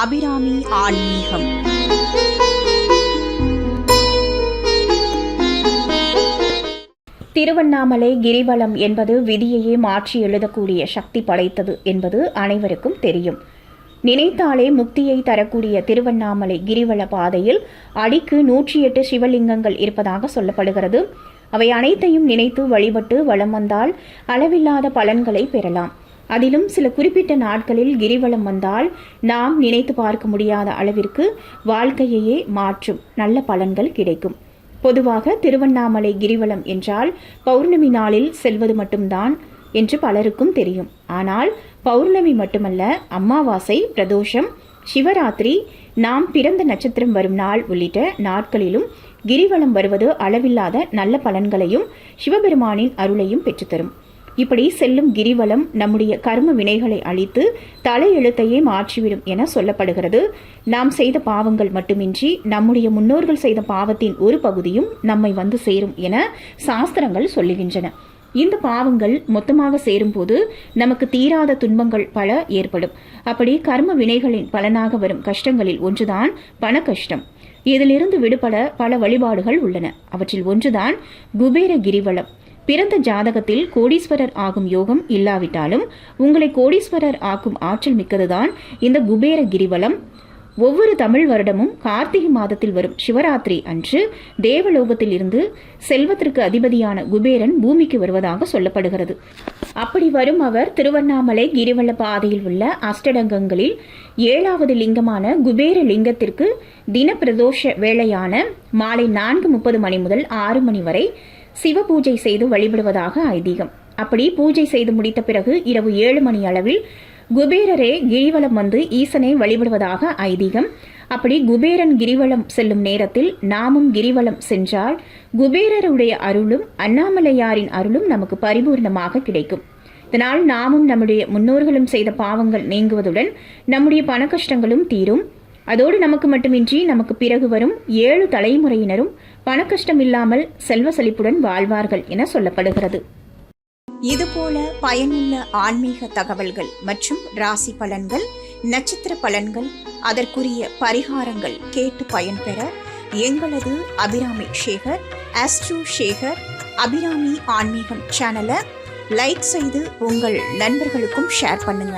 அபிராமி ஆன்மீகம். திருவண்ணாமலை கிரிவலம் என்பது விதியையே மாற்றி எழுதக்கூடிய சக்தி படைத்தது என்பது அனைவருக்கும் தெரியும். நினைத்தாலே முக்தியை தரக்கூடிய திருவண்ணாமலை கிரிவல பாதையில் அடிக்கு 108 சிவலிங்கங்கள் இருப்பதாக சொல்லப்படுகிறது. அவை அனைத்தையும் நினைத்து வழிபட்டு வலம் வந்தால் அளவில்லாத பலன்களை பெறலாம். அதிலும் சில குறிப்பிட்ட நாட்களில் கிரிவலம் வந்தால் நாம் நினைத்து பார்க்க முடியாத அளவிற்கு வாழ்க்கையையே மாற்றும் நல்ல பலன்கள் கிடைக்கும். பொதுவாக திருவண்ணாமலை கிரிவலம் என்றால் பௌர்ணமி நாளில் செல்வது மட்டும்தான் என்று பலருக்கும் தெரியும். ஆனால் பௌர்ணமி மட்டுமல்ல, அமாவாசை, பிரதோஷம், சிவராத்திரி, நாம் பிறந்த நட்சத்திரம் வரும் நாள் உள்ளிட்ட நாட்களிலும் கிரிவலம் வருவது அளவில்லாத நல்ல பலன்களையும் சிவபெருமானின் அருளையும் பெற்றுத்தரும். இப்படி செல்லும் கிரிவலம் நம்முடைய கர்ம வினைகளை அழித்து தலையெழுத்தையே மாற்றிவிடும் என சொல்லப்படுகிறது. நாம் செய்த பாவங்கள் மட்டுமின்றி நம்முடைய முன்னோர்கள் செய்த பாவத்தின் ஒரு பகுதியும் நம்மை வந்து சேரும் என சாஸ்திரங்கள் சொல்லுகின்றன. இந்த பாவங்கள் மொத்தமாக சேரும்போது நமக்கு தீராத துன்பங்கள் பல ஏற்படும். அப்படி கர்ம வினைகளின் பலனாக வரும் கஷ்டங்களில் ஒன்றுதான் பண கஷ்டம். இதிலிருந்து விடுபட பல வழிபாடுகள் உள்ளன. அவற்றில் ஒன்றுதான் குபேர கிரிவலம். பிறந்த ஜாதகத்தில் கோடீஸ்வரர் ஆகும் யோகம் இல்லாவிட்டாலும் உங்களை கோடீஸ்வரர் ஆக்கும் ஆற்றல் மிக்கதுதான் இந்த குபேர கிரிவலம். ஒவ்வொரு தமிழ் வருடமும் கார்த்திகை மாதத்தில் வரும் சிவராத்திரி அன்று தேவலோகத்தில் இருந்து செல்வத்திற்கு அதிபதியான குபேரன் பூமிக்கு வருவதாக சொல்லப்படுகிறது. அப்படி வரும் அவர் திருவண்ணாமலை கிரிவல பாதையில் உள்ள அஷ்டடங்கங்களில் 7வது லிங்கமான குபேர லிங்கத்திற்கு தின பிரதோஷ வேளையான மாலை 4:30 மணி முதல் 6 மணி வரை சிவ பூஜை செய்து வழிபடுவதாக ஐதீகம். அப்படி பூஜை செய்து முடித்த பிறகு இரவு 7 மணி அளவில் குபேரரே கிரிவலம் வந்து ஈசனை வழிபடுவதாக ஐதீகம். அப்படி குபேரன் கிரிவலம் செல்லும் நேரத்தில் நாமும் கிரிவலம் சென்றால் குபேரருடைய அருளும் அண்ணாமலையாரின் அருளும் நமக்கு பரிபூர்ணமாக கிடைக்கும். இதனால் நாமும் நம்முடைய முன்னோர்களும் செய்த பாவங்கள் நீங்குவதுடன் நம்முடைய பண கஷ்டங்களும் தீரும். அதோடு நமக்கு மட்டுமின்றி நமக்கு பிறகு வரும் 7 தலைமுறையினரும் பணக்கஷ்டம் இல்லாமல் செல்வ செழிப்புடன் வாழ்வார்கள் என சொல்லப்படுகிறது. இதுபோல பயனுள்ள ஆன்மீக தகவல்கள் மற்றும் ராசி பலன்கள், நட்சத்திர பலன்கள், அதற்குரிய பரிகாரங்கள் கேட்டு பயன்பெற எங்களது அபிராமி சேகர், ஆஸ்ட்ரோ சேகர், அபிராமி ஆன்மீகம் சேனலை லைக் செய்து உங்கள் நண்பர்களுக்கும் ஷேர் பண்ணுங்க.